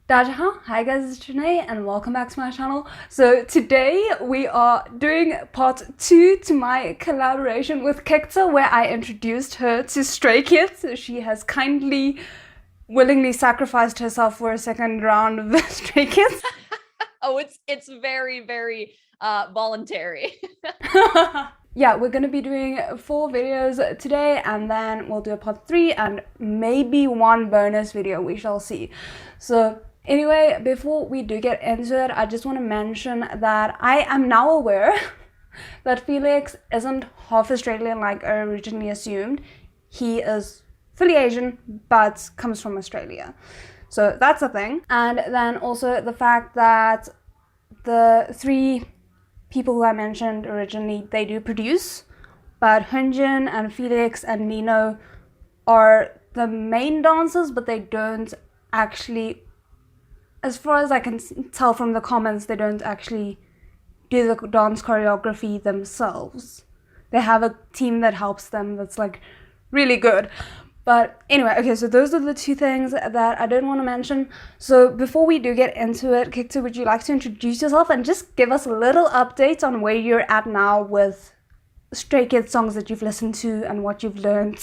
Dajaha, hi guys, it's Jeanet and welcome back to my channel. So today we are doing part 2 to my collaboration with Kekta, where I introduced her to Stray Kids. She has kindly, willingly sacrificed herself for a second round of the Stray Kids. Oh, it's very voluntary. Yeah, we're gonna be doing 4 videos today, and then we'll do a part 3 and maybe one bonus video, we shall see. So anyway, before we do get into it, I just want to mention that I am now aware that Felix isn't half Australian like I originally assumed. He is fully Asian, but comes from Australia. So that's a thing. And then also the fact that the 3 people who I mentioned originally, they do produce, but Hyunjin and Felix and Nino are the main dancers, but they don't actually, as far as I can tell from the comments, they don't actually do the dance choreography themselves. They have a team that helps them that's like really good. But anyway, okay, so those are the 2 things that I didn't want to mention. So before we do get into it, Kekta, would you like to introduce yourself and just give us a little update on where you're at now with Stray Kids songs that you've listened to and what you've learned?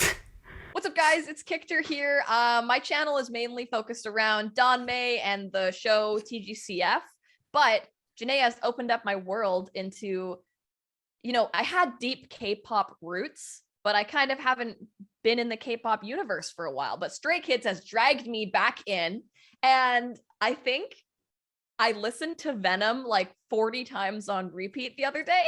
What's up, guys? It's Kekta here. My channel is mainly focused around May and the show TGCF, but Jeanet has opened up my world into, you know, I had deep K-pop roots, but I kind of haven't been in the K-pop universe for a while. But Stray Kids has dragged me back in, and I think I listened to Venom like 40 times on repeat the other day.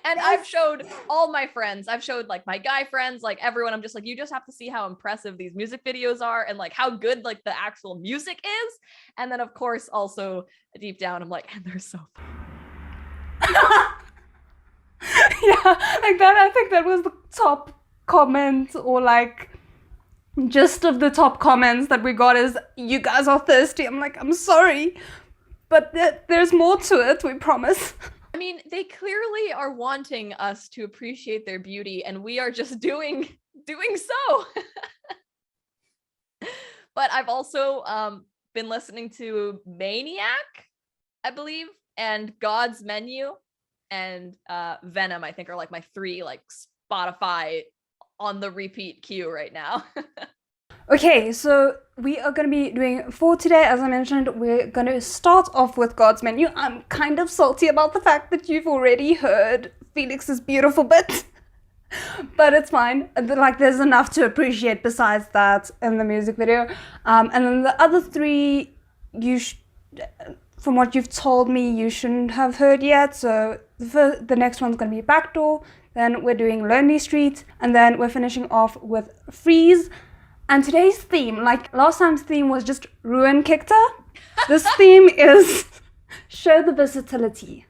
And I've showed all my friends, I've showed like my guy friends, like everyone. I'm just like, you just have to see how impressive these music videos are and like how good like the actual music is. And then of course also deep down I'm like, and they're so fun. Yeah, like that, I think that was the top comment, or like just of the top comments that we got is, you guys are thirsty. I'm like, I'm sorry, but there's more to it, we promise. I mean, they clearly are wanting us to appreciate their beauty, and we are just doing so. But I've also been listening to Maniac, I believe, and God's Menu, and Venom, I think, are like my 3 like Spotify on the repeat queue right now. Okay, so we are going to be doing 4 today. As I mentioned, we're going to start off with God's Menu. I'm kind of salty about the fact that you've already heard Felix's beautiful bit, but it's fine. Like, there's enough to appreciate besides that in the music video. And then the other 3, from what you've told me, you shouldn't have heard yet. So the next one's going to be Backdoor. Then we're doing Lonely Street, and then we're finishing off with Feeze. And today's theme, like last time's theme was just ruin Kekta. This theme is show the versatility.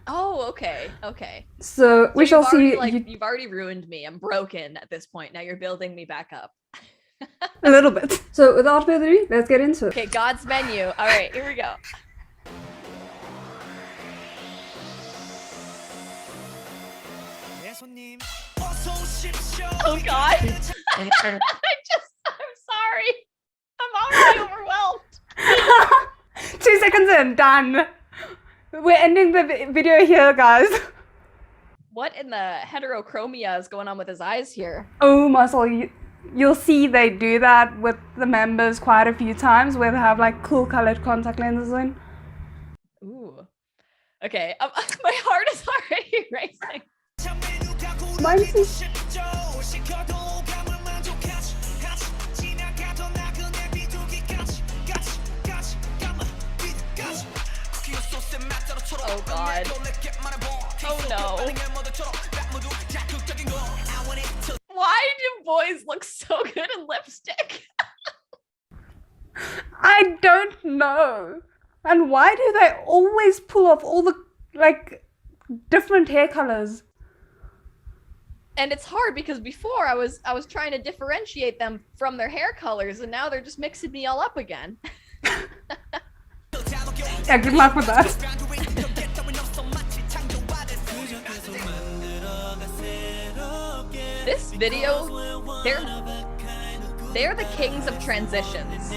Oh, okay. So we shall see. You've already ruined me. I'm broken at this point. Now you're building me back up. A little bit. So without further ado, let's get into it. Okay, God's Menu. All right, here we go. Oh God. I'm sorry. I'm already overwhelmed. 2 seconds in, done. We're ending the video here, guys. What in the heterochromia is going on with his eyes here? Oh, Muscle, you'll see they do that with the members quite a few times, where they have like cool colored contact lenses in. Ooh. Okay, my heart is already racing. Mine too. Oh God. Oh no. Why do boys look so good in lipstick? I don't know. And why do they always pull off all the like different hair colors? And it's hard because before I was trying to differentiate them from their hair colors, and now they're just mixing me all up again. Yeah, good luck with that. This video, They're the kings of transitions.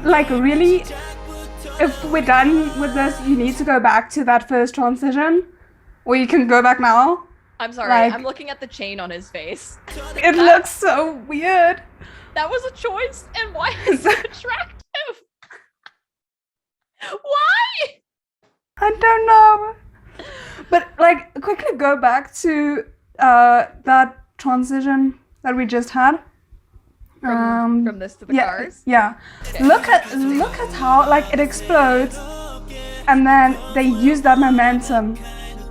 Like, really? If we're done with this, you need to go back to that first transition? Or you can go back now? I'm sorry, Like, I'm looking at the chain on his face. It looks so weird. That was a choice, and why is it attractive? Why? I don't know. But, like, quickly go back to that transition that we just had. From this to the cars? Yeah. Okay. Look at how, like, it explodes, and then they use that momentum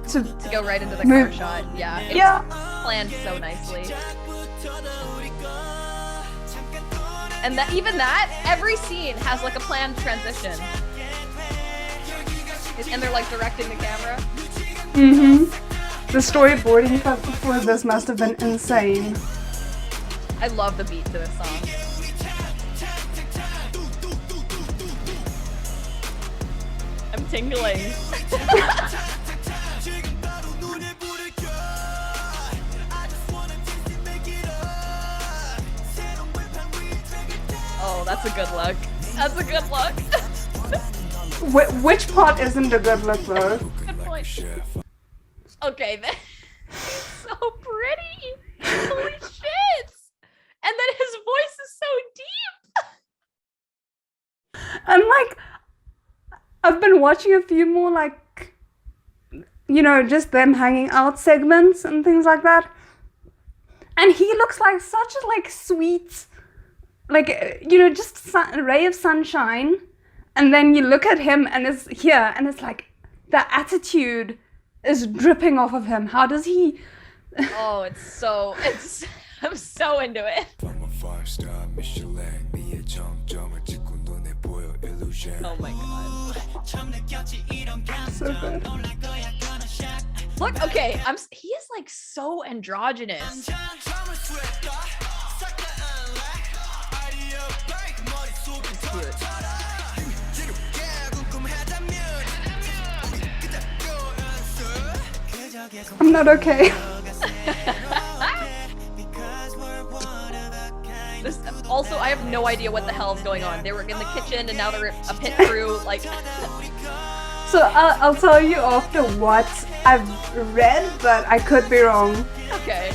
to go right into the move. car shot. Yeah. It was planned so nicely. And that even that, every scene has like a planned transition. And they're like directing the camera. The storyboarding for this must have been insane. I love the beat to this song. I'm tingling. Oh, that's a good look. That's a good look. Which part isn't a good look though? Good point. Okay, then. So pretty. Holy shit. And then his voice is so deep. And like, I've been watching a few more like, you know, just them hanging out segments and things like that. And he looks like such a like sweet, like, you know, just a ray of sunshine. And then you look at him and it's here and it's like the attitude is dripping off of him. How does he? Oh, I'm so into it. Oh my god. So good. Look, okay, he is like so androgynous. I'm not okay. Also, I have no idea what the hell is going on. They were in the kitchen and now they're a pit crew, like... So I'll tell you after what I've read, but I could be wrong. Okay.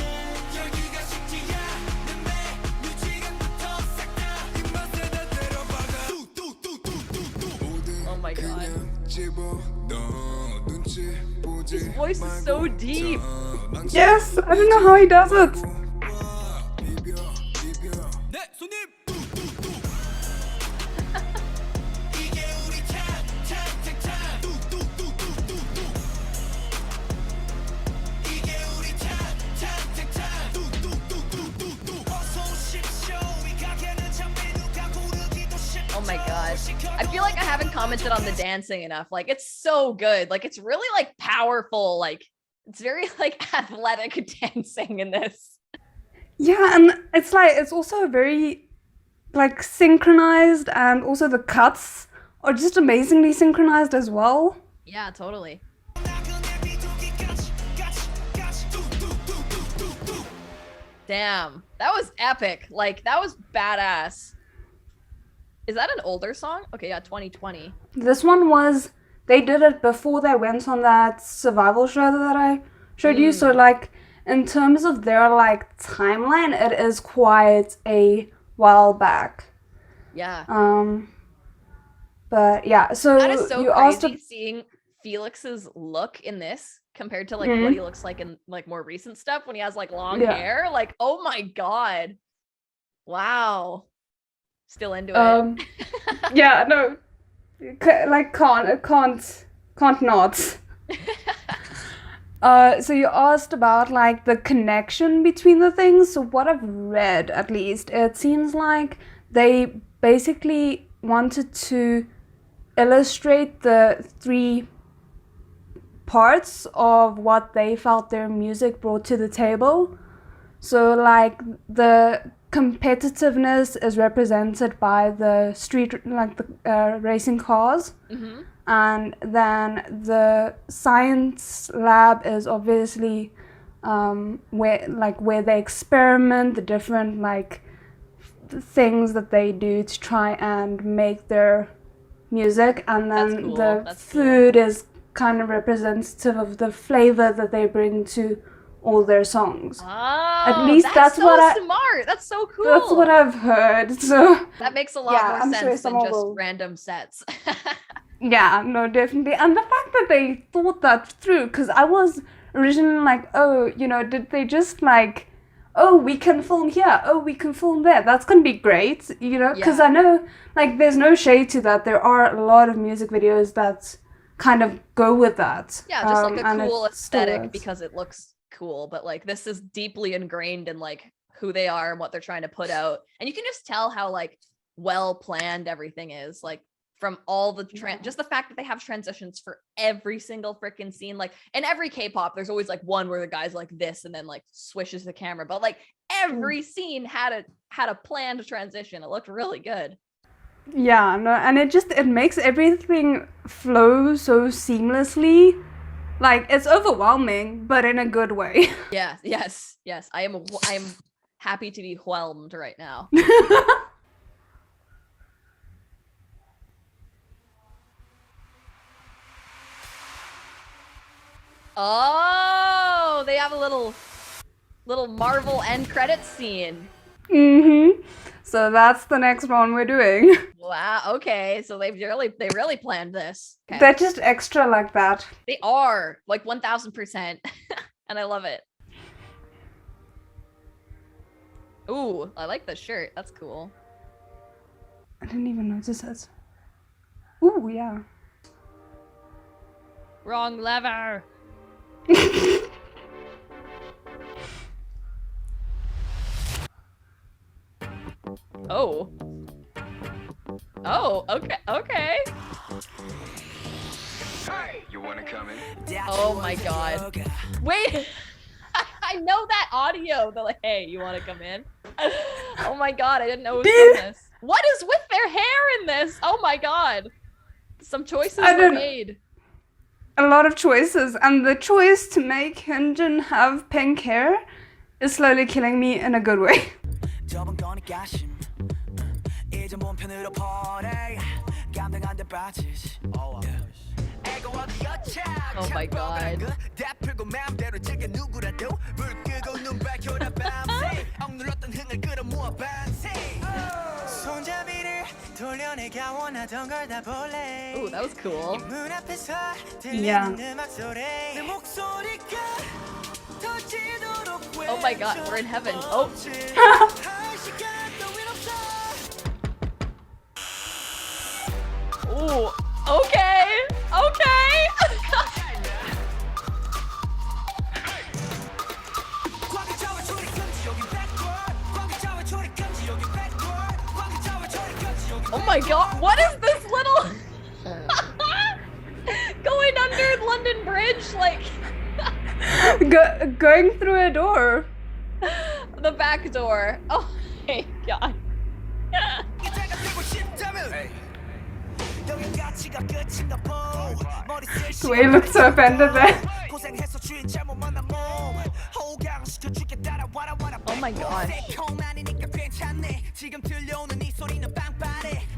Oh my god. His voice is so deep. Yes, I don't know how he does it. Oh my gosh. I feel like I haven't commented on the dancing enough. Like, it's so good. Like, it's really like powerful. Like, it's very like athletic dancing in this. Yeah, and it's like, it's also very like synchronized, and also the cuts are just amazingly synchronized as well. Yeah, totally. Damn, that was epic. Like, that was badass. Is that an older song? Okay, yeah, 2020. This one was, they did it before they went on that survival show that I showed you. So like, in terms of their like timeline, it is quite a while back. Yeah. But yeah, so that is so you crazy asked seeing Felix's look in this compared to like what he looks like in like more recent stuff when he has like long hair. Like, oh my god. Wow. Still into it. Yeah, no, like can't not. So you asked about like the connection between the things. So what I've read, at least, it seems like they basically wanted to illustrate the three parts of what they felt their music brought to the table. So like the competitiveness is represented by the street, like the racing cars. And then the science lab is obviously where they experiment the different like things that they do to try and make their music, and then cool. the food is kind of representative of the flavor that they bring to all their songs. Oh, at least that's so what smart. That's so cool. That's what I've heard. So that makes a lot more sense than just random sets. Yeah, no, definitely. And the fact that they thought that through, because I was originally like, oh, you know, did they just like, oh, we can film here, oh, we can film there, that's gonna be great, you know, because I know, like, there's no shade to that. There are a lot of music videos that kind of go with that. Yeah, just like a cool aesthetic because it looks cool, but like this is deeply ingrained in like who they are and what they're trying to put out. And you can just tell how like well planned everything is, like from all the just the fact that they have transitions for every single freaking scene. Like in every K-pop, there's always like one where the guy's like this and then like swishes the camera, but like every scene had a planned transition. It looked really good. Yeah, no, and it makes everything flow so seamlessly. Like, it's overwhelming, but in a good way. Yeah, yes. I am happy to be whelmed right now. Oh, they have a little Marvel end credits scene. So that's the next one we're doing. Wow, okay. So they really planned this. Okay. They're just extra like that. They are, like 1000%. And I love it. Ooh, I like the shirt. That's cool. I didn't even notice it. Ooh, yeah. Wrong lever. Oh. Oh, okay. Hey, you wanna come in? Oh my god. Wait. I know that audio. They're like, hey, you wanna come in? Oh my god, I didn't know it was in this. What is with their hair in this? Oh my god. Some choices were made. A lot of choices, and the choice to make Hyunjin have pink hair is slowly killing me in a good way. Oh my god. Ooh, that was cool. Yeah. Oh my god, we're in heaven. Oh. Ooh, okay. Oh my god, what is this little going under London Bridge, like going through a door. The back door. Oh my god. The way he looks so offended there. Oh my gosh.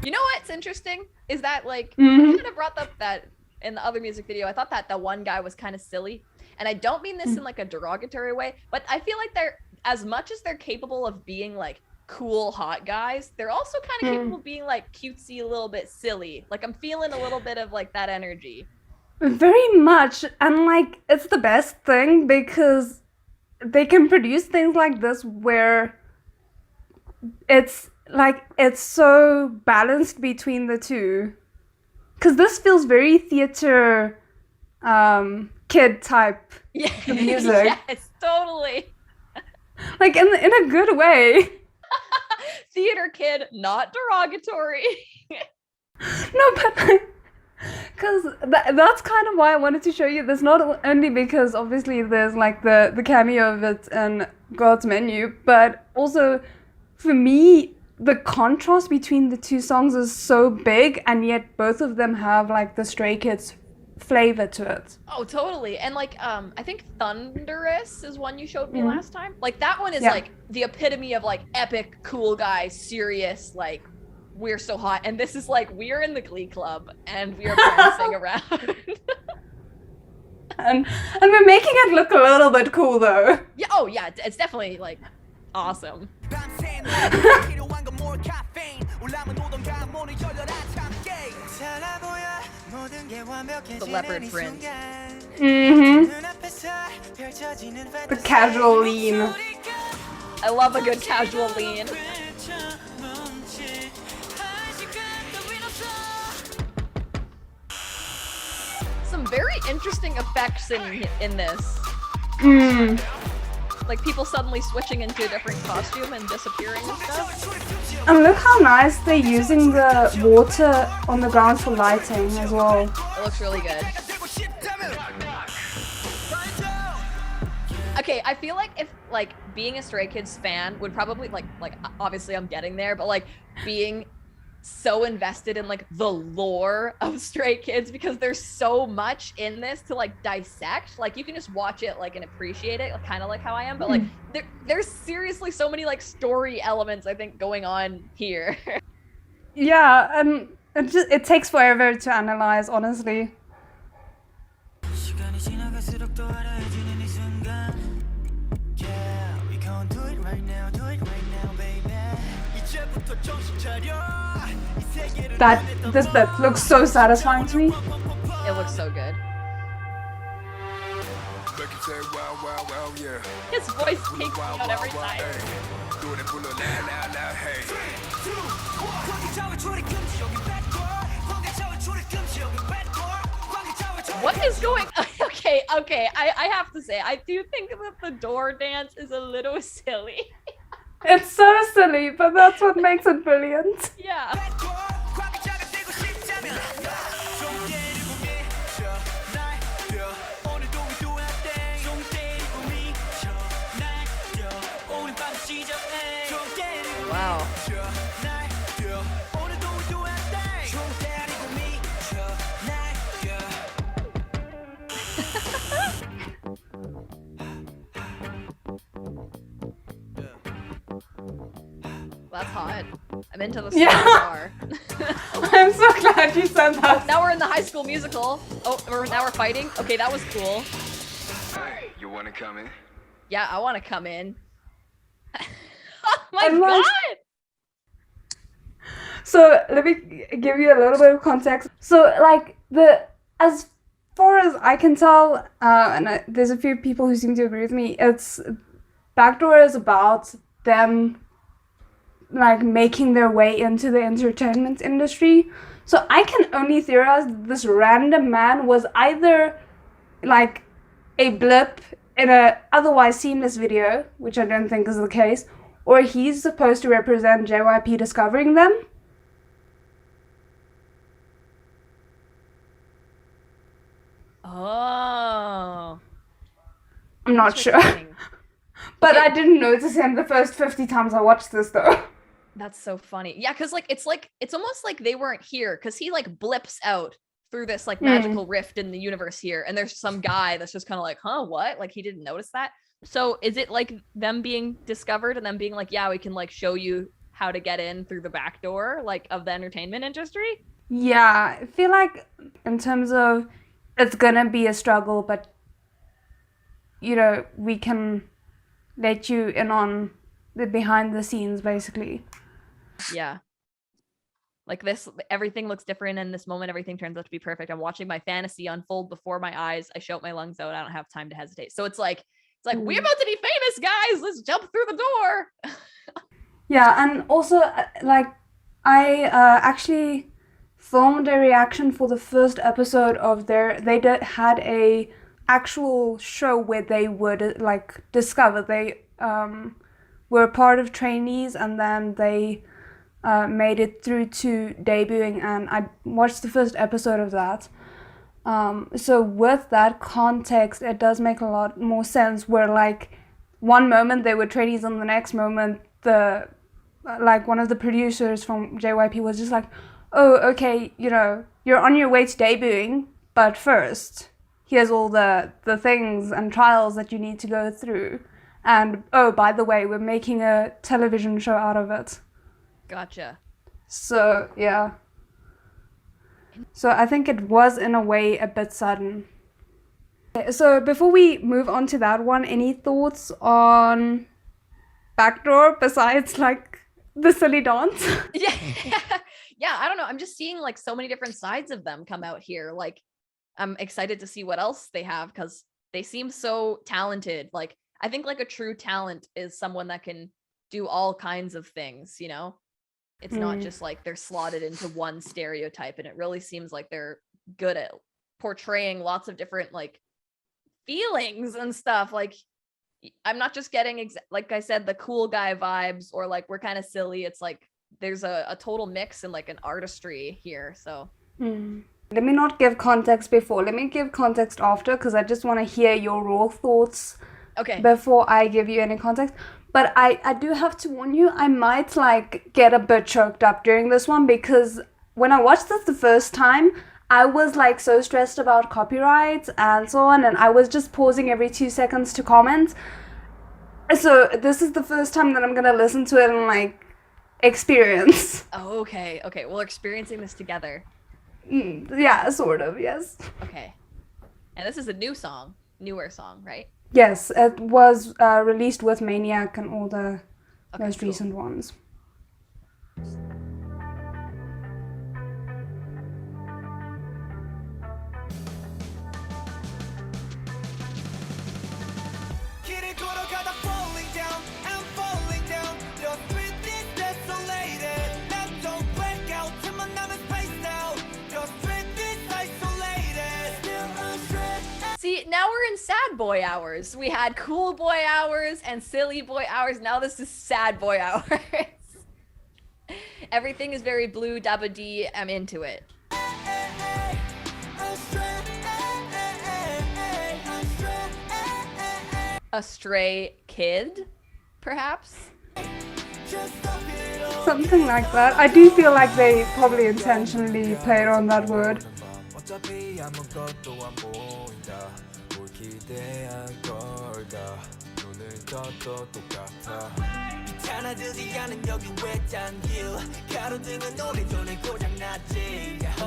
You know what's interesting is that like I kind of brought up that in the other music video. I thought that the one guy was kind of silly, and I don't mean this in like a derogatory way, but I feel like they're, as much as they're capable of being like cool hot guys, they're also kind of capable of being like cutesy, a little bit silly. Like I'm feeling a little bit of like that energy. Very much, and like it's the best thing because they can produce things like this where it's like it's so balanced between the two. Because this feels very theater kid type music. Yes, totally. Like in a good way. Theater kid, not derogatory. No, but like, because that's kind of why I wanted to show you this, not only because obviously there's like the cameo of it in God's Menu, but also for me, the contrast between the two songs is so big, and yet both of them have like the Stray Kids flavor to it. Oh, totally. And like, I think Thunderous is one you showed me Mhm. last time. Like that one is Yeah. like the epitome of like epic, cool guy, serious, like we're so hot. And this is like, we're in the Glee Club and we are prancing around. And we're making it look a little bit cool though. Yeah, oh yeah, it's definitely like awesome. The leopard print. The casual lean. I love a good casual lean. Some very interesting effects in this. Like people suddenly switching into a different costume and disappearing and stuff. And look how nice they're using the water on the ground for lighting as well. It looks really good. Okay, I feel like if like being a Stray Kids fan would probably like obviously I'm getting there, but like being so invested in like the lore of Stray Kids because there's so much in this to like dissect. Like you can just watch it like and appreciate it, like, kind of like how I am, but like there's seriously so many like story elements I think going on here. Yeah, and it takes forever to analyze, honestly. This bit looks so satisfying to me. It looks so good. His voice takes me out every time. What is going on? Okay, I have to say, I do think that the door dance is a little silly. It's so silly, but that's what makes it brilliant. Yeah. Wow. That's hot. I'm into the star. I'm so glad you said that. Now we're in the High School Musical. Oh, now we're fighting. Okay, that was cool. Hey, you wanna come in? Yeah, I want to come in. Oh my And, like, god! So let me give you a little bit of context. So like as far as I can tell, and there's a few people who seem to agree with me, it's Backdoor is about them like making their way into the entertainment industry. So I can only theorize that this random man was either like a blip in a otherwise seamless video, which I don't think is the case, or he's supposed to represent JYP discovering them. Oh. I'm not sure. Interesting. But Okay. I didn't notice him the first 50 times I watched this though. That's so funny. Yeah, because it's almost like they weren't here because he like blips out through this like magical rift in the universe here, and there's some guy that's just kind of like, huh, what? Like he didn't notice that. So is it like them being discovered and them being like, yeah, we can like show you how to get in through the back door like of the entertainment industry? Yeah, I feel like in terms of it's gonna be a struggle, but you know, we can let you in on the behind the scenes basically. Yeah. Like this, everything looks different in this moment. Everything turns out to be perfect. I'm watching my fantasy unfold before my eyes. I shout my lungs out. I don't have time to hesitate. So it's like we're about to be famous, guys. Let's jump through the door. Yeah, and also like I actually filmed a reaction for the first episode of had a actual show where they would like discover they were part of trainees, and then they made it through to debuting, and I watched the first episode of that. So with that context, it does make a lot more sense where like one moment they were trainees and the next moment one of the producers from JYP was just like, oh, okay, you know, you're on your way to debuting, but first, here's all the things and trials that you need to go through. And oh, by the way, we're making a television show out of it. Gotcha. So, yeah. So I think it was, in a way, a bit sudden. So before we move on to that one, any thoughts on Backdoor besides, like, the silly dance? Yeah. Yeah, I don't know. I'm just seeing, like, so many different sides of them come out here. Like, I'm excited to see what else they have because they seem so talented. Like, I think, like, a true talent is someone that can do all kinds of things, you know? It's not just like they're slotted into one stereotype, and it really seems like they're good at portraying lots of different, like, feelings and stuff. Like, I'm not just getting, like I said, the cool guy vibes or like we're kind of silly. It's like there's a total mix and like an artistry here. So let me not give context before. Let me give context after, because I just want to hear your raw thoughts before I give you any context. But I do have to warn you, I might like get a bit choked up during this one, because when I watched this the first time, I was like so stressed about copyright and so on, and I was just pausing every 2 seconds to comment. So this is the first time that I'm gonna listen to it and like experience. Oh, okay. Okay, well, we're experiencing this together. Yeah, sort of, yes. Okay. And this is a newer song, right? Yes, it was released with Maniac and all the most recent ones. See, now we're in sad boy hours. We had cool boy hours and silly boy hours. Now this is sad boy hours. Everything is very blue, dabba dee. I'm into it. A stray kid, perhaps? Something like that. I do feel like they probably intentionally played on that word.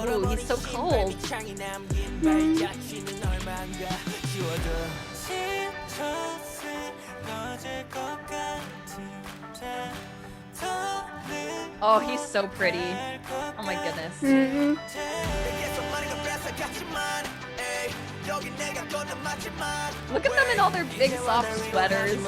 Ooh, he's so cold. Oh, he's so pretty. Oh my goodness. Look at them in all their big soft sweaters.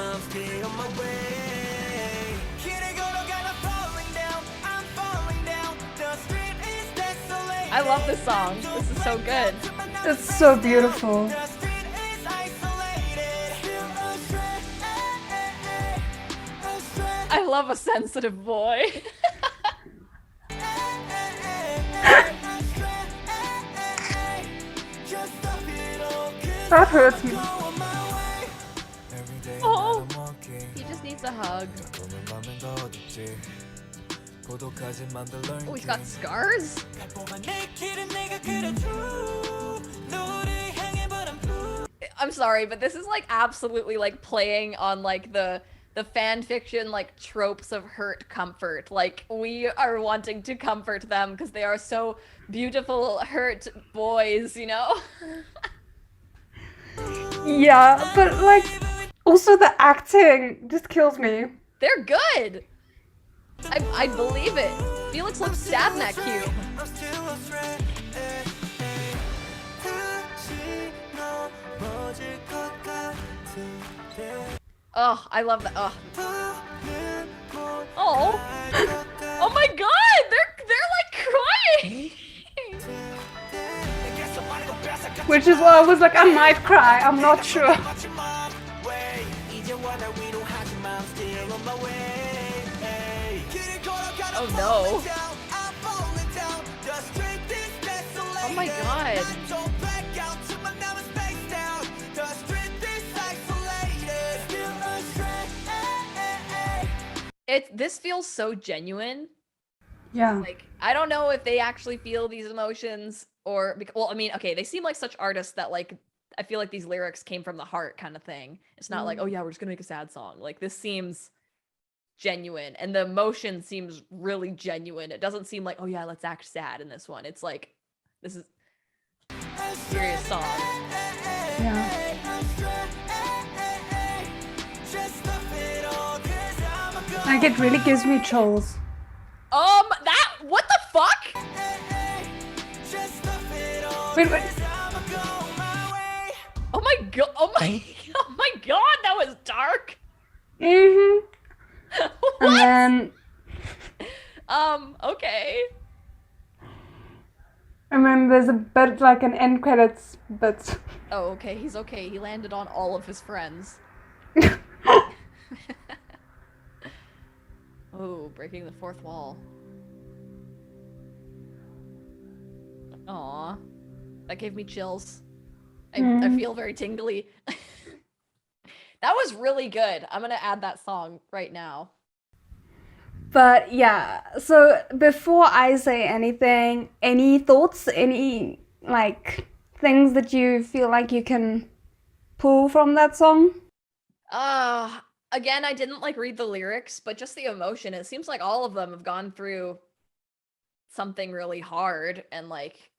I love this song. This is so good. It's so beautiful. I love a sensitive boy. That hurts me. Oh, he just needs a hug. Oh, he's got scars? I'm sorry, but this is like absolutely like playing on like the fan fiction like tropes of hurt comfort. Like, we are wanting to comfort them because they are so beautiful hurt boys, you know? Yeah, but like also the acting just kills me. They're good. I believe it. Felix looks sad in that cube. Oh, I love that. Oh. Oh my god, they're like crying. Which is why I was like, I might cry, I'm not sure. Oh no. Oh my god. This feels so genuine. Yeah. Like, I don't know if they actually feel these emotions or, well, I mean, okay, they seem like such artists that like, I feel like these lyrics came from the heart kind of thing. It's not like, oh yeah, we're just gonna make a sad song. Like, this seems genuine and the emotion seems really genuine. It doesn't seem like, oh yeah, let's act sad in this one. It's like, this is a serious song. Yeah. Like, it really gives me chills. What the fuck? Wait, wait. Oh my god, oh my god, that was dark. Mm-hmm. What? And then, Okay. and then there's a bit like an end credits bit. Oh, okay, he's okay. He landed on all of his friends. Oh, breaking the fourth wall. Aw. That gave me chills. I feel very tingly. That was really good. I'm gonna add that song right now. But yeah, so before I say anything, any thoughts, any like things that you feel like you can pull from that song? Again, I didn't like read the lyrics, but just the emotion. It seems like all of them have gone through something really hard, and like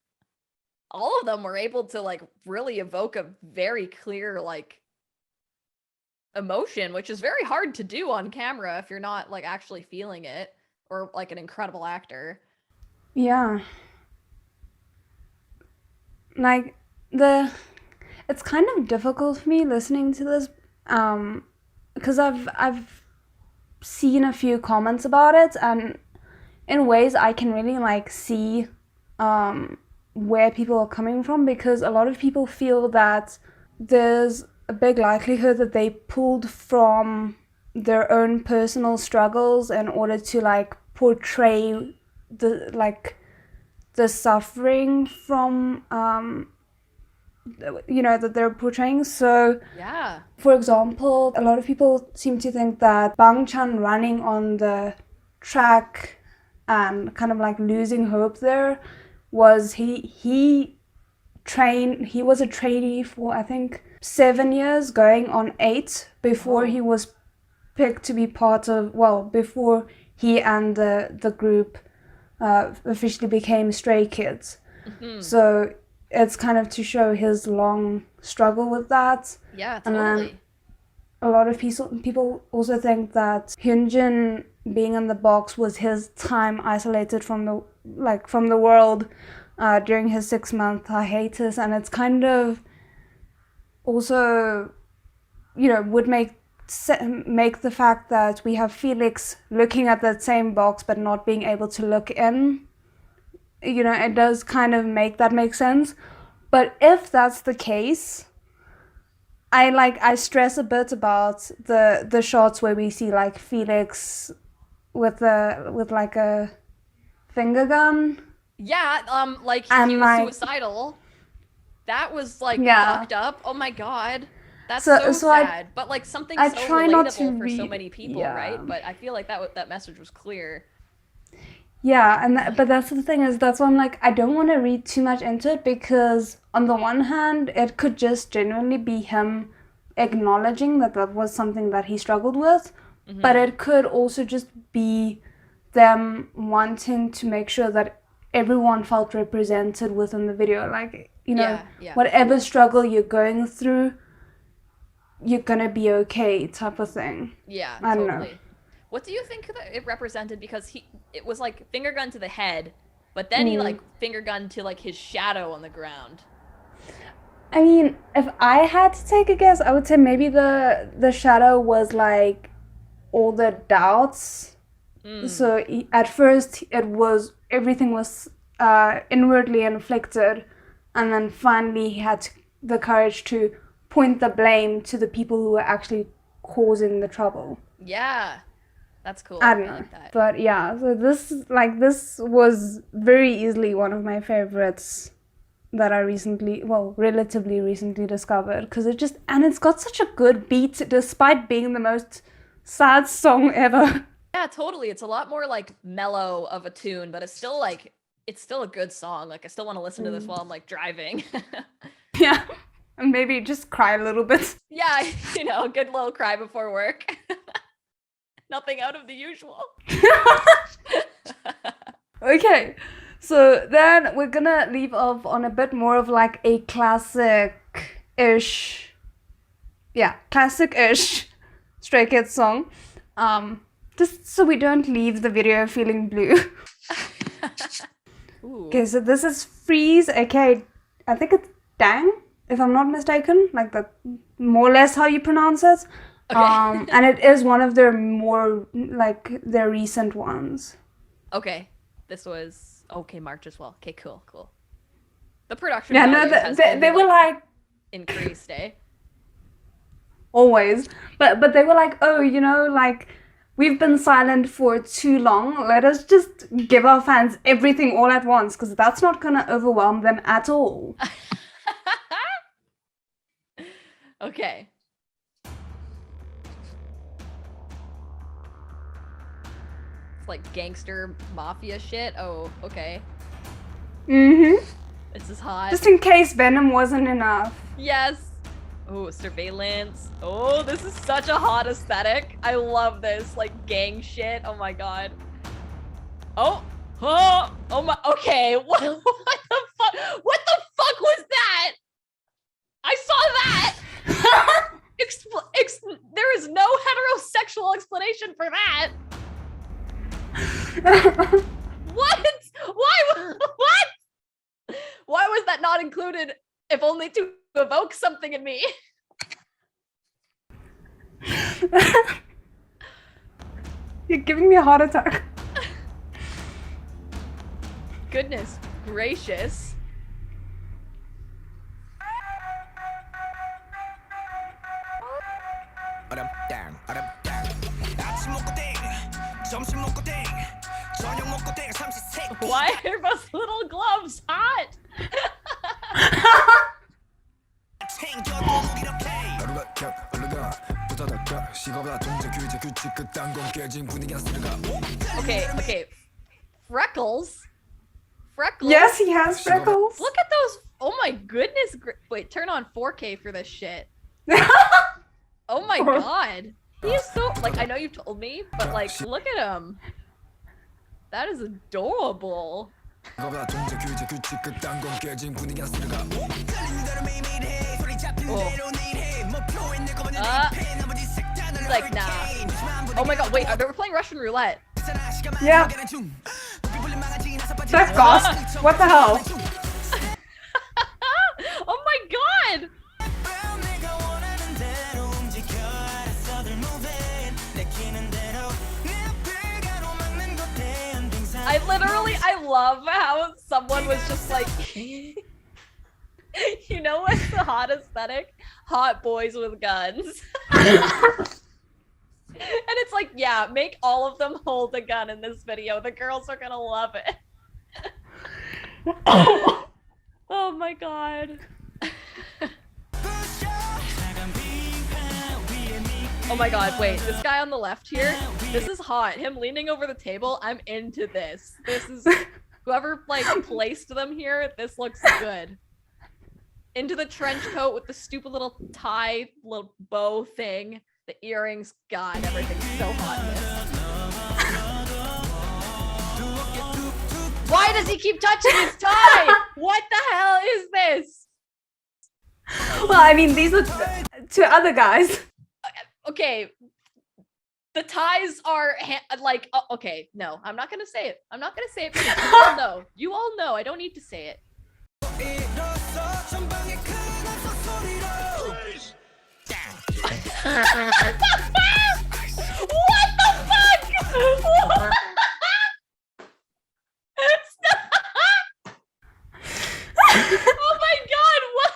all of them were able to like really evoke a very clear like emotion, which is very hard to do on camera if you're not like actually feeling it or like an incredible actor. Yeah. Like it's kind of difficult for me listening to this because I've seen a few comments about it, and in ways I can really like see where people are coming from, because a lot of people feel that there's a big likelihood that they pulled from their own personal struggles in order to like portray the suffering from that they're portraying. So Yeah. for example, a lot of people seem to think that Bang Chan running on the track and kind of like losing hope there was he was a trainee for I think 7 years, going on 8, before he was picked to be part of, before he and the group officially became Stray Kids. Mm-hmm. So it's kind of to show his long struggle with that. Yeah, And totally. then a lot of people also think that Hyunjin being in the box was his time isolated from the world during his 6-month hiatus, and it's kind of also would make the fact that we have Felix looking at that same box but not being able to look in, it does kind of make sense. But if that's the case, I stress a bit about the shots where we see like Felix with like a finger gun. Yeah, like And he was like, suicidal. That was like Yeah. fucked up. Oh my god. That's So so I- sad. But like something I so try not to relatable for so read- many people, yeah. right? But I feel like that message was clear. Yeah, but that's the thing, is that's why I'm like, I don't want to read too much into it, because on the one hand, it could just genuinely be him acknowledging that was something that he struggled with, but it could also just be them wanting to make sure that everyone felt represented within the video. Like, Yeah. whatever struggle you're going through, you're gonna be okay, type of thing. Yeah, I don't totally. know. What do you think that it represented? Because it was like finger gun to the head, but then he like finger gun to like his shadow on the ground. I mean, if I had to take a guess, I would say maybe the shadow was like all the doubts. So at first everything was inwardly inflicted, and then finally he had the courage to point the blame to the people who were actually causing the trouble. Yeah. That's cool. I don't know, like that. but yeah, so this was very easily one of my favorites that I relatively recently discovered, because it's got such a good beat despite being the most sad song ever. Yeah, totally. It's a lot more like mellow of a tune, but it's still a good song. Like I still want to listen to this while I'm like driving. Yeah, and maybe just cry a little bit. Yeah, you know, a good little cry before work. Nothing out of the usual. Okay, so then we're gonna leave off on a bit more of like a classic-ish, yeah, classic-ish Stray Kids song. Just so we don't leave the video feeling blue. Okay, so this is Feeze, aka, I think it's Dang, if I'm not mistaken, like that, more or less how you pronounce it. Okay. And it is one of their more, like, their recent ones. Okay, this was okay. March as well. Okay, cool. The production. Yeah, no, value has they only, were like increased, eh? always, but they were like, oh, you know, like we've been silent for too long. Let us just give our fans everything all at once, because that's not gonna overwhelm them at all. Okay. It's like gangster mafia shit. Oh, okay. Mm-hmm. This is hot. Just in case Venom wasn't enough. Yes. Oh, surveillance. Oh, this is such a hot aesthetic. I love this, like gang shit. Oh my god. Oh my. Okay. What the fuck? What the fuck was that? I saw that. There is no heterosexual explanation for that. What? What? Why was that not included? If only to evoke something in me. You're giving me a heart attack. Goodness gracious. Why are both little gloves hot? Okay. Freckles. Yes, he has freckles. Look at those. Oh my goodness. Wait, turn on 4K for this shit. Oh my god. He is so, like, I know you told me, but like, look at him. That is adorable. Oh. He's like, nah. Oh my god, wait, they were playing Russian roulette. Yeah. That cost. What the hell? Oh my god! I love how someone was just like, you know what's the hot aesthetic? Hot boys with guns. And it's like, yeah, make all of them hold a gun in this video. The girls are gonna love it. Oh my god. Oh my god, wait, this guy on the left here, this is hot. Him leaning over the table, I'm into this. This is, whoever like placed them here, this looks good. Into the trench coat with the stupid little tie, little bow thing, the earrings, god, everything's so hot in this. Why does he keep touching his tie? What the hell is this? Well, I mean, these are two other guys. Okay, the ties are like, okay, no, I'm not gonna say it. I'm not gonna say it because you all know. You all know. I don't need to say it. What the fuck? Oh my god, what?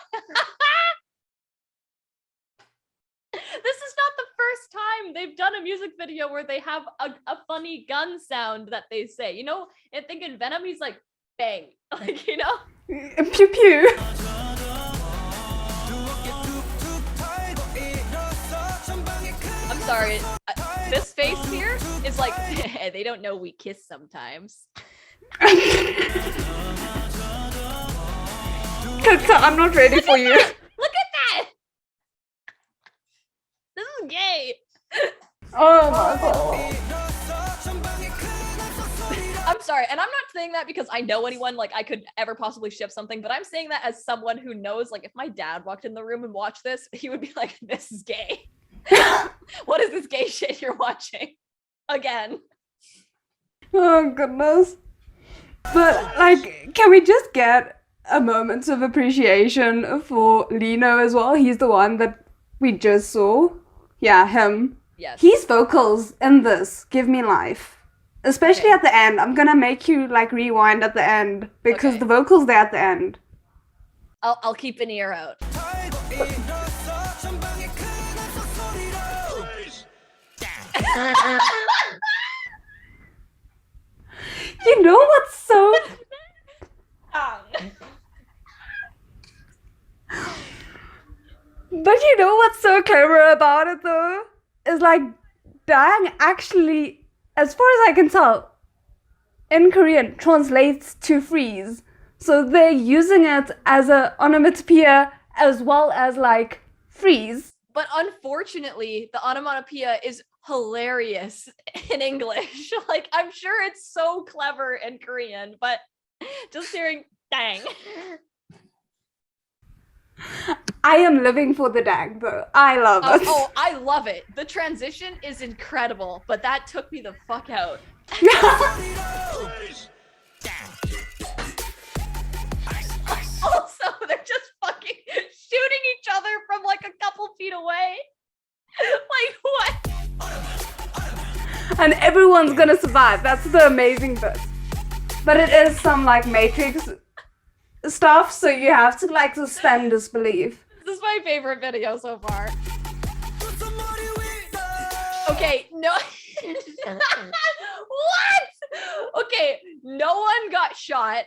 This is not the first time they've done a music video where they have a funny gun sound that they say. You know, I think in Venom he's like, bang. Like, you know? Pew pew. I'm sorry. this face here is like, they don't know we kiss sometimes. I'm not ready for you. Look at that! This is gay. Oh my god. I'm sorry, and I'm not saying that because I know anyone like I could ever possibly ship something, but I'm saying that as someone who knows, like, if my dad walked in the room and watched this, he would be like, this is gay. What is this gay shit you're watching? Again. Oh goodness. But like, can we just get a moment of appreciation for Lino as well? He's the one that we just saw. Yeah, him. Yes. His vocals in this give me life. Especially Okay. at the end. I'm gonna make you like rewind at the end because Okay. the vocals there at the end. I'll keep an ear out. You know what's so... But you know what's so clever about it though? Is like, dang actually, as far as I can tell, in Korean translates to freeze. So they're using it as a onomatopoeia as well as like freeze. But unfortunately, the onomatopoeia is hilarious in English. Like, I'm sure it's so clever in Korean, but just hearing dang. I am living for the dang though. I love it. Oh, I love it. The transition is incredible, but that took me the fuck out. Also, they're just fucking shooting each other from like a couple feet away. Like, what? And everyone's gonna survive. That's the amazing bit. But it is some like Matrix stuff, so you have to like suspend disbelief. This is my favorite video so far. Okay, no. What? Okay, no one got shot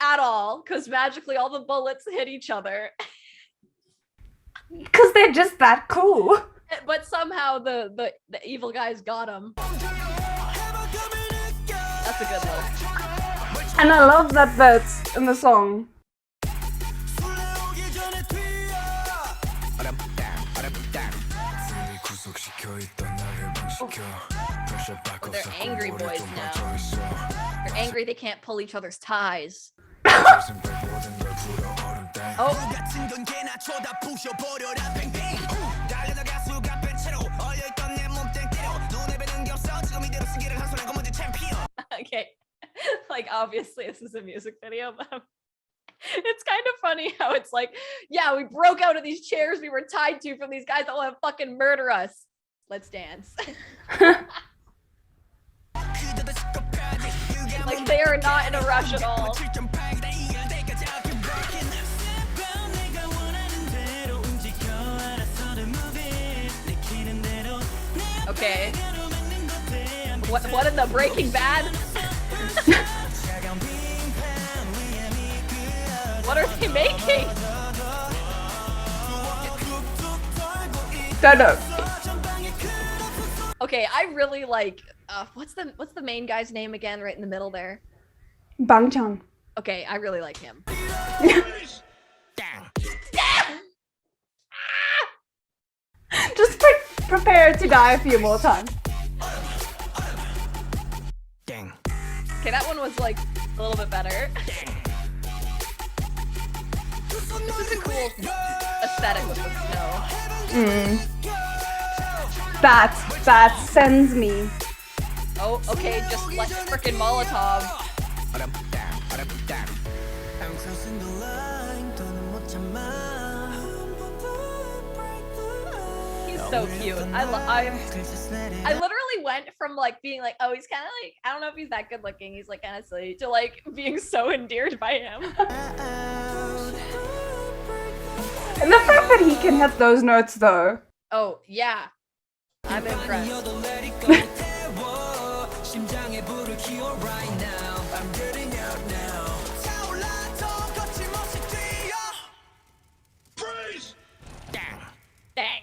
at all because magically all the bullets hit each other. Because they're just that cool. But somehow the evil guys got him. That's a good look. And I love that bit in the song. They're angry boys now. They're angry they can't pull each other's ties. Oh. Okay. Like, obviously this is a music video, but it's kind of funny how it's like, yeah, we broke out of these chairs we were tied to from these guys that want to fucking murder us. Let's dance. Like, they are not in a rush at all. Okay. What in the Breaking Bad? What are they making? Don't know. Okay, I really like what's the main guy's name again right in the middle there? Bangchan. Okay, I really like him. Just prepare to die a few more times. Okay, that one was like a little bit better. This is a cool aesthetic with the snow. That sends me. Oh, okay, just let's frickin' Molotov. He's so cute. I literally went from like being like, oh, he's kind of like, I don't know if he's that good looking, he's like kind of silly, to like being so endeared by him. And the fact that he can hit those notes though. Oh, yeah. I'm impressed. Dang.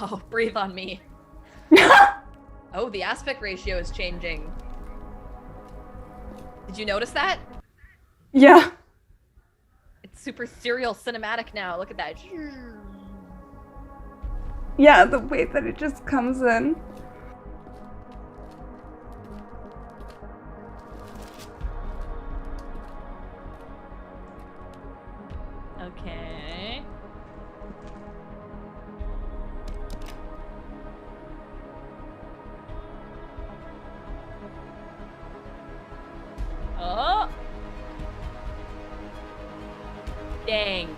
Oh, breathe on me. Oh, the aspect ratio is changing. Did you notice that? Yeah. It's super serial cinematic now. Look at that. Yeah, the way that it just comes in. Okay. Oh. Dang.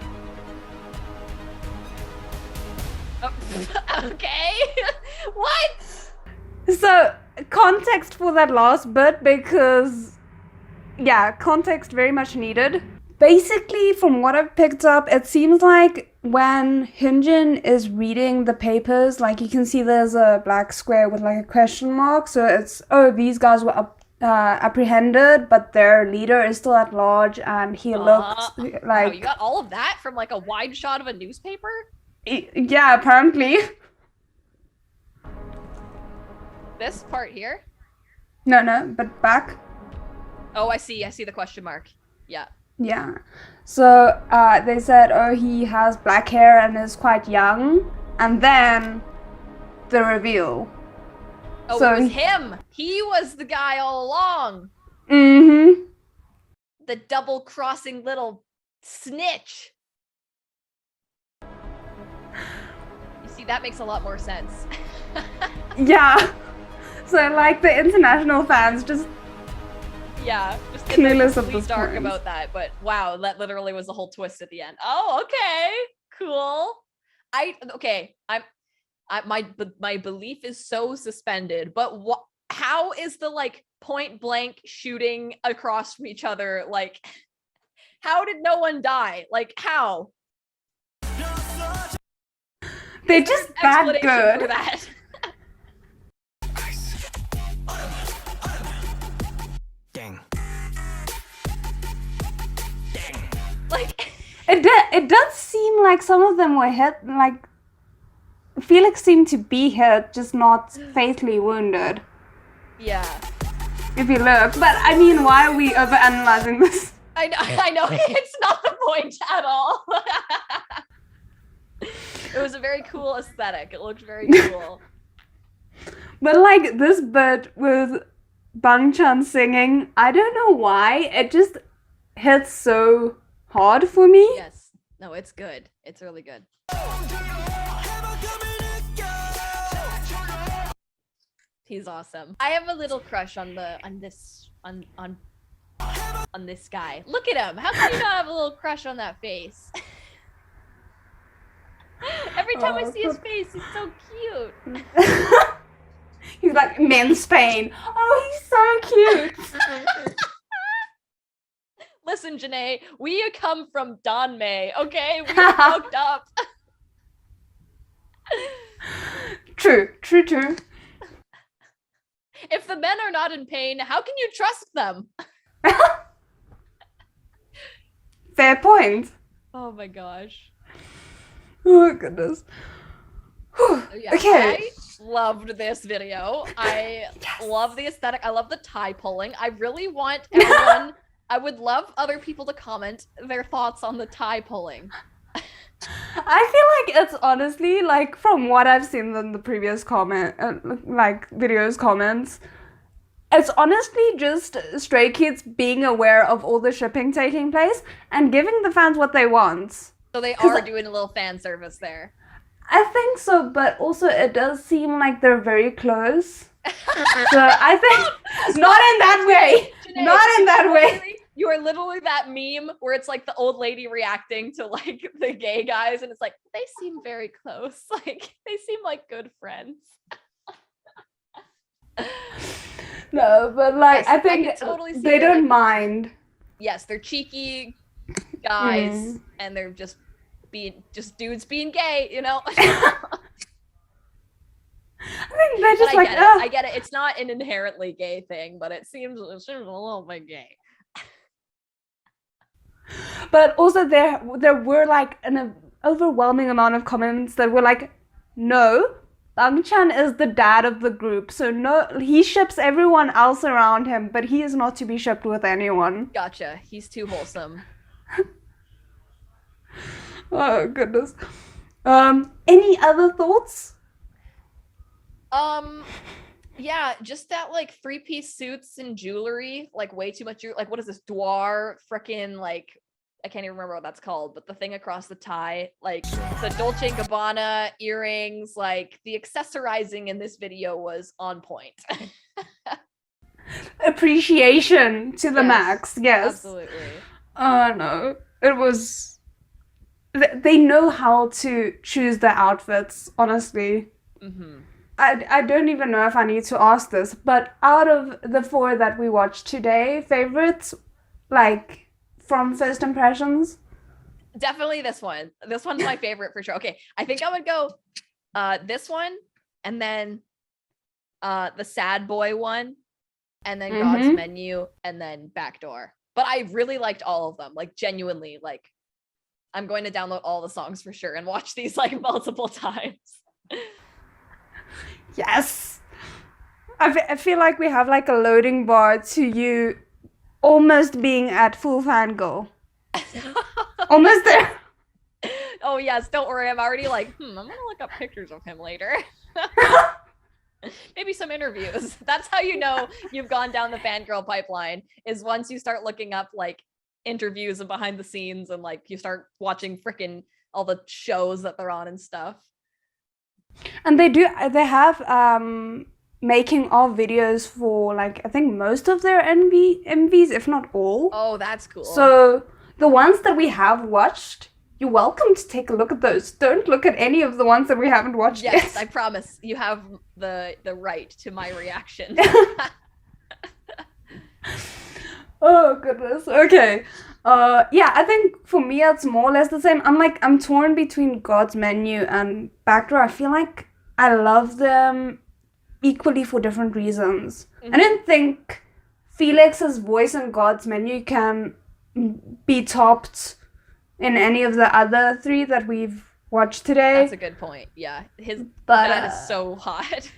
Oh. Okay. What? So, context for that last bit, because, yeah, context very much needed. Basically, from what I've picked up, it seems like when Hyunjin is reading the papers, like you can see there's a black square with like a question mark. So it's, oh, these guys were apprehended, but their leader is still at large, and he looked like... Wow, you got all of that from like a wide shot of a newspaper? Yeah, apparently. This part here? No, but back. Oh, I see the question mark. Yeah. Yeah. So they said, oh, he has black hair and is quite young. And then the reveal. Oh, so it was him. He was the guy all along. Mm-hmm. The double-crossing little snitch. You see, that makes a lot more sense. Yeah. So like the international fans just yeah, just clueless at this dark point. about that. But wow, that literally was a whole twist at the end. Oh, okay, cool. My belief is so suspended. But how is the like point blank shooting across from each other? Like, how did no one die? Like, how? They're just that good. For that. Dang. Like it does seem like some of them were hit, like Felix seemed to be hit, just not fatally wounded. Yeah. If you look. But I mean, why are we overanalyzing this? I know, it's not the point at all. It was a very cool aesthetic. It looked very cool. But like this bit with Bang Chan singing, I don't know why, it just hits so hard for me. Yes. No, it's good. It's really good. He's awesome. I have a little crush on this guy. Look at him. How can you not have a little crush on that face? Every time I see his face, he's so cute. He's like, men's pain. Oh, he's so cute. Listen, Jeanet, we come from Danmei, okay? We hooked up. True. If the men are not in pain, how can you trust them? Fair point. Oh my gosh. Oh, goodness. Yeah, Okay. I loved this video. I love the aesthetic. I love the tie pulling. I really want everyone... I would love other people to comment their thoughts on the tie pulling. I feel like it's honestly, like, from what I've seen in the previous videos comments, it's honestly just Stray Kids being aware of all the shipping taking place and giving the fans what they want. So they are doing a little fan service there. I think so, but also it does seem like they're very close. So I think not in that way. Jeanet, not in that way. You are literally that meme where it's like the old lady reacting to like the gay guys, and it's like they seem very close. Like they seem like good friends. No, but like Yes, I think I can totally see they that. don't mind. Yes, they're cheeky guys, and they're just dudes being gay, you know. I think they're just But like, I get it. It's not an inherently gay thing, but it seems a little bit gay. But also there were like an overwhelming amount of comments that were like, no, Bang-chan is the dad of the group, so no, he ships everyone else around him, but he is not to be shipped with anyone. Gotcha. He's too wholesome. Oh, goodness. Any other thoughts? Yeah, just that like 3-piece suits and jewelry, like way too much like what is this Dwar frickin' like I can't even remember what that's called, but the thing across the tie, like the Dolce & Gabbana earrings, like the accessorizing in this video was on point. Appreciation to the max, yes. Absolutely. Oh no, it was. They know how to choose their outfits, honestly. Mm-hmm. I don't even know if I need to ask this, but out of the 4 that we watched today, favorites, like, from first impressions? Definitely this one. This one's my favorite for sure. Okay, I think I would go this one, and then the sad boy one, and then God's Menu, and then Backdoor. But I really liked all of them, like, genuinely, like, I'm going to download all the songs for sure and watch these, like, multiple times. Yes! I feel like we have like a loading bar to you almost being at full fangirl. Almost there. Oh yes, don't worry. I'm already like, I'm gonna look up pictures of him later. Maybe some interviews. That's how you know you've gone down the fangirl pipeline, is once you start looking up like interviews and behind the scenes, and like you start watching frickin' all the shows that they're on and stuff. And they have making of videos for like I think most of their MVs, if not all. Oh, that's cool. So the ones that we have watched, you're welcome to take a look at those. Don't look at any of the ones that we haven't watched yet. Yes, I promise you have the right to my reaction. Oh goodness. Okay. Yeah, I think for me it's more or less the same. I'm torn between God's Menu and Backdoor. I feel like I love them equally for different reasons. I don't think Felix's voice in God's Menu can be topped in any of the other 3 that we've watched today. That's a good point. Yeah, that is so hot.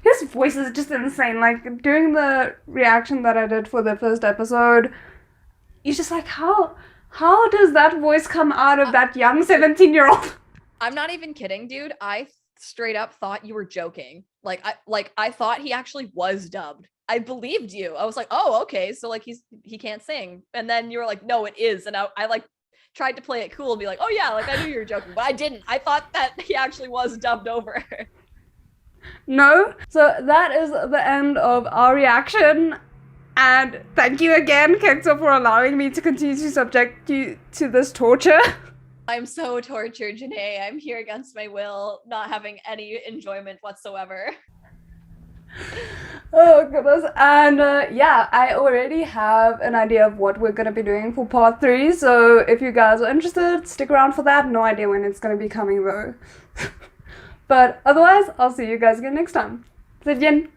His voice is just insane. Like, during the reaction that I did for the first episode, he's just like, how does that voice come out of that young 17-year-old? I'm not even kidding, dude. I straight up thought you were joking. I thought he actually was dubbed. I believed you. I was like, oh, okay, so like he can't sing. And then you were like, no, it is. And I like tried to play it cool and be like, oh yeah, like I knew you were joking, but I didn't. I thought that he actually was dubbed over. No. So that is the end of our reaction. And thank you again, Kekto, for allowing me to continue to subject you to this torture. I'm so tortured, Jeanet. I'm here against my will, not having any enjoyment whatsoever. Oh goodness. And yeah, I already have an idea of what we're gonna be doing for part 3. So if you guys are interested, stick around for that. No idea when it's gonna be coming though. But otherwise, I'll see you guys again next time. ZHENG!